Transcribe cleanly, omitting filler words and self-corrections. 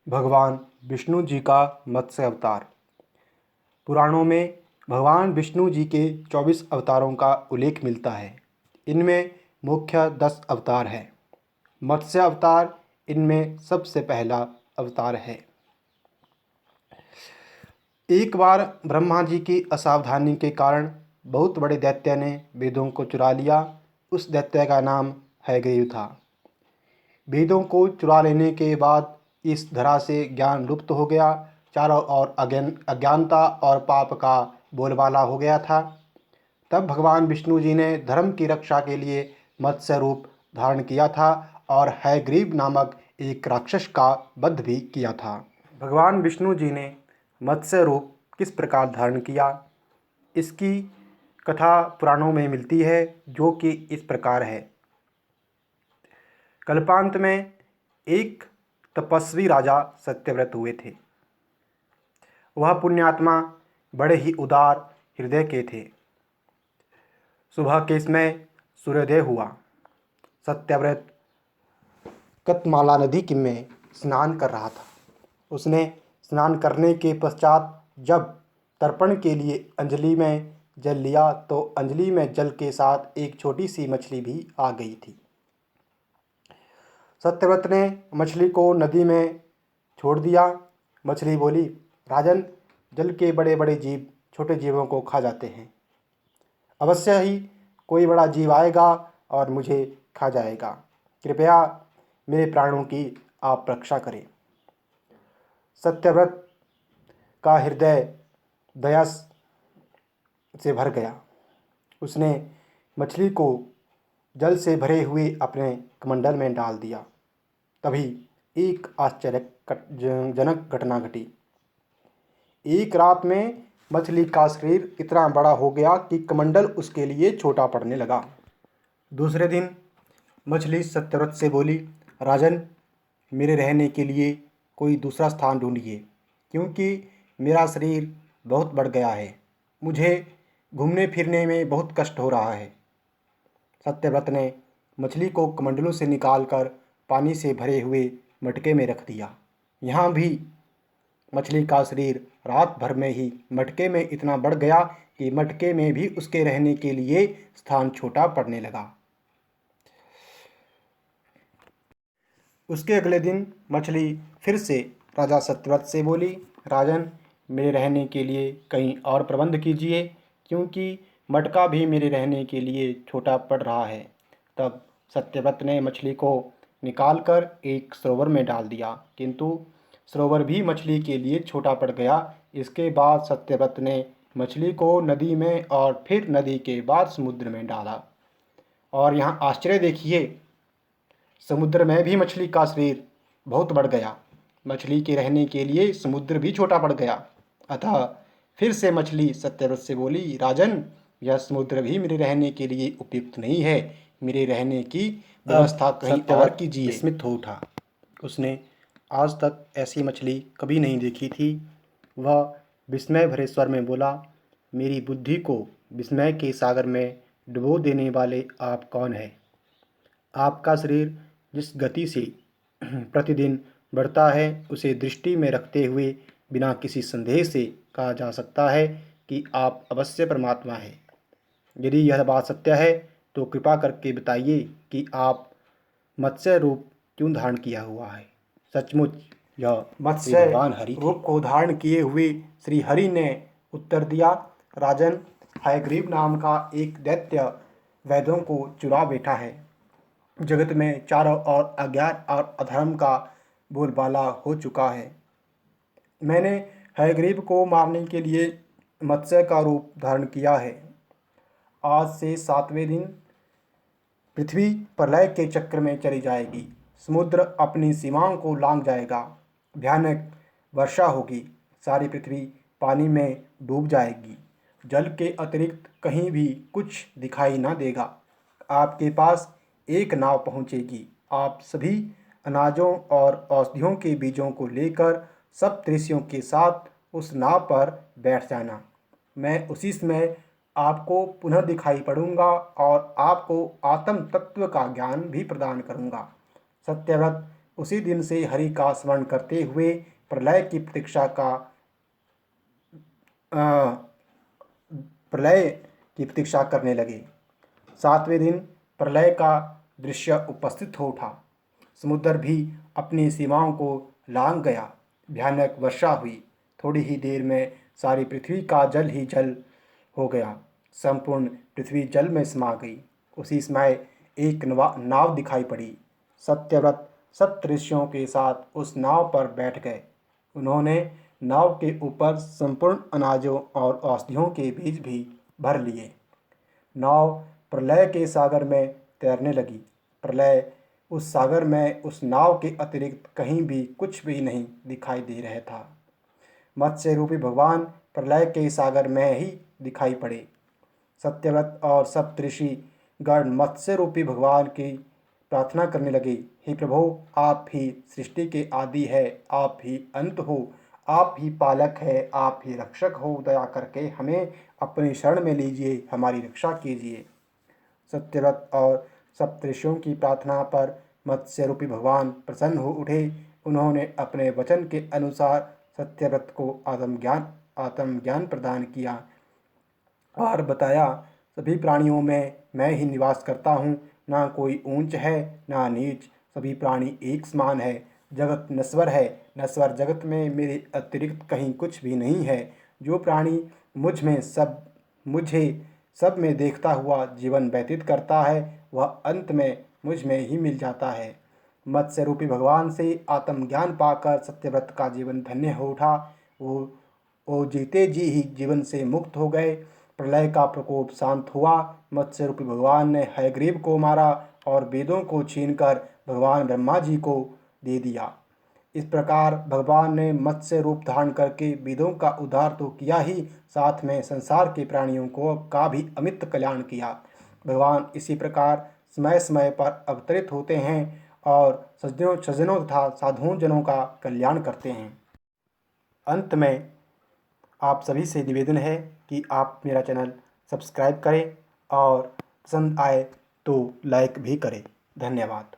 भगवान विष्णु जी का मत्स्य अवतार। पुराणों में भगवान विष्णु जी के 24 अवतारों का उल्लेख मिलता है। इनमें मुख्य 10 अवतार हैं। मत्स्य अवतार इनमें सबसे पहला अवतार है। एक बार ब्रह्मा जी की असावधानी के कारण बहुत बड़े दैत्य ने वेदों को चुरा लिया। उस दैत्य का नाम हयग्रीव था। वेदों को चुरा लेने के बाद इस धरा से ज्ञान लुप्त हो गया। चारों ओर अज्ञानता और पाप का बोलबाला हो गया था। तब भगवान विष्णु जी ने धर्म की रक्षा के लिए मत्स्य रूप धारण किया था और हयग्रीव नामक एक राक्षस का वध भी किया था। भगवान विष्णु जी ने मत्स्य रूप किस प्रकार धारण किया, इसकी कथा पुराणों में मिलती है, जो कि इस प्रकार है। कल्पांत में एक तपस्वी राजा सत्यव्रत हुए थे। वह पुण्यात्मा बड़े ही उदार हृदय के थे। सुबह के समय सूर्योदय हुआ। सत्यव्रत कतमाला नदी में स्नान कर रहा था। उसने स्नान करने के पश्चात जब तर्पण के लिए अंजलि में जल लिया तो अंजलि में जल के साथ एक छोटी सी मछली भी आ गई थी। सत्यव्रत ने मछली को नदी में छोड़ दिया। मछली बोली, राजन, जल के बड़े बड़े जीव छोटे जीवों को खा जाते हैं। अवश्य ही कोई बड़ा जीव आएगा और मुझे खा जाएगा। कृपया मेरे प्राणों की आप रक्षा करें। सत्यव्रत का हृदय दया से भर गया। उसने मछली को जल से भरे हुए अपने कमंडल में डाल दिया। तभी एक आश्चर्यजनक घटना घटी। एक रात में मछली का शरीर इतना बड़ा हो गया कि कमंडल उसके लिए छोटा पड़ने लगा। दूसरे दिन मछली सत्यव्रत से बोली, राजन, मेरे रहने के लिए कोई दूसरा स्थान ढूंढिए, क्योंकि मेरा शरीर बहुत बढ़ गया है। मुझे घूमने फिरने में बहुत कष्ट हो रहा है। सत्यव्रत ने मछली को कमंडलों से निकालकर पानी से भरे हुए मटके में रख दिया। यहाँ भी मछली का शरीर रात भर में ही मटके में इतना बढ़ गया कि मटके में भी उसके रहने के लिए स्थान छोटा पड़ने लगा। उसके अगले दिन मछली फिर से राजा सत्यव्रत से बोली, राजन, मेरे रहने के लिए कहीं और प्रबंध कीजिए, क्योंकि मटका भी मेरे रहने के लिए छोटा पड़ रहा है। तब सत्यव्रत ने मछली को निकालकर एक सरोवर में डाल दिया, किंतु सरोवर भी मछली के लिए छोटा पड़ गया। इसके बाद सत्यव्रत ने मछली को नदी में और फिर नदी के बाद समुद्र में डाला। और यहाँ आश्चर्य देखिए, समुद्र में भी मछली का शरीर बहुत बढ़ गया। मछली के रहने के लिए समुद्र भी छोटा पड़ गया। अतः फिर से मछली सत्यव्रत से बोली, राजन, यह समुद्र भी मेरे रहने के लिए उपयुक्त नहीं है। मेरे रहने की व्यवस्था कहीं और कीजिए। विस्मित हो उठा। उसने आज तक ऐसी मछली कभी नहीं देखी थी। वह विस्मय भरे स्वर में बोला, मेरी बुद्धि को विस्मय के सागर में डुबो देने वाले आप कौन हैं? आपका शरीर जिस गति से प्रतिदिन बढ़ता है, उसे दृष्टि में रखते हुए बिना किसी संदेह से कहा जा सकता है कि आप अवश्य परमात्मा हैं। यदि यह बात सत्य है तो कृपा करके बताइए कि आप मत्स्य रूप क्यों धारण किया हुआ है। सचमुच यह मत्स्य भगवान हरि रूप को धारण किए हुए श्री हरि ने उत्तर दिया, राजन, हयग्रीव नाम का एक दैत्य वेदों को चुरा बैठा है। जगत में चारों ओर अज्ञान और अधर्म का बोलबाला हो चुका है। मैंने हयग्रीव को मारने के लिए मत्स्य का रूप धारण किया है। आज से 7वें दिन पृथ्वी प्रलय के चक्र में चली जाएगी। समुद्र अपनी सीमाओं को लांघ जाएगा। भयानक वर्षा होगी। सारी पृथ्वी पानी में डूब जाएगी। जल के अतिरिक्त कहीं भी कुछ दिखाई ना देगा। आपके पास एक नाव पहुंचेगी। आप सभी अनाजों और औषधियों के बीजों को लेकर सप्तऋषियों के साथ उस नाव पर बैठ जाना। मैं उसी समय आपको पुनः दिखाई पड़ूंगा और आपको आत्म तत्व का ज्ञान भी प्रदान करूंगा। सत्यव्रत उसी दिन से हरि का स्मरण करते हुए प्रलय की प्रतीक्षा करने लगे। 7वें दिन प्रलय का दृश्य उपस्थित हो उठा। समुद्र भी अपनी सीमाओं को लांघ गया। भयानक वर्षा हुई। थोड़ी ही देर में सारी पृथ्वी का जल ही जल हो गया। संपूर्ण पृथ्वी जल में समा गई। उसी समय एक नाव दिखाई पड़ी। सत्यव्रत सप्तऋषियों के साथ उस नाव पर बैठ गए। उन्होंने नाव के ऊपर संपूर्ण अनाजों और औषधियों के बीज भी भर लिए। नाव प्रलय के सागर में तैरने लगी। प्रलय उस सागर में उस नाव के अतिरिक्त कहीं भी कुछ भी नहीं दिखाई दे रहा था। मत्स्य रूपी भगवान प्रलय के सागर में ही दिखाई पड़े। सत्यव्रत और सप्तऋषि गण मत्स्य रूपी भगवान की प्रार्थना करने लगे, हे प्रभु, आप ही सृष्टि के आदि है, आप ही अंत हो, आप ही पालक है, आप ही रक्षक हो। दया करके हमें अपनी शरण में लीजिए, हमारी रक्षा कीजिए। सत्यव्रत और सप्तऋषियों की प्रार्थना पर मत्स्य रूपी भगवान प्रसन्न हो उठे। उन्होंने अपने वचन के अनुसार सत्यव्रत को आत्मज्ञान प्रदान किया और बताया, सभी प्राणियों में मैं ही निवास करता हूँ, ना कोई ऊंच है ना नीच, सभी प्राणी एक समान है। जगत नश्वर है, नश्वर जगत में मेरे अतिरिक्त कहीं कुछ भी नहीं है। जो प्राणी मुझे सब में देखता हुआ जीवन व्यतीत करता है, वह अंत में मुझ में ही मिल जाता है। मत्स्य रूपी भगवान से आत्मज्ञान पाकर सत्यव्रत का जीवन धन्य हो उठा। वो जीते जी ही जीवन से मुक्त हो गए। प्रलय का प्रकोप शांत हुआ। मत्स्य रूपी भगवान ने हयग्रीव को मारा और वेदों को छीनकर भगवान ब्रह्मा जी को दे दिया। इस प्रकार भगवान ने मत्स्य रूप धारण करके वेदों का उद्धार तो किया ही, साथ में संसार के प्राणियों का भी अमित कल्याण किया। भगवान इसी प्रकार समय समय पर अवतरित होते हैं और सज्जनों तथा साधुओं जनों का कल्याण करते हैं। अंत में आप सभी से निवेदन है कि आप मेरा चैनल सब्सक्राइब करें और पसंद आए तो लाइक भी करें। धन्यवाद।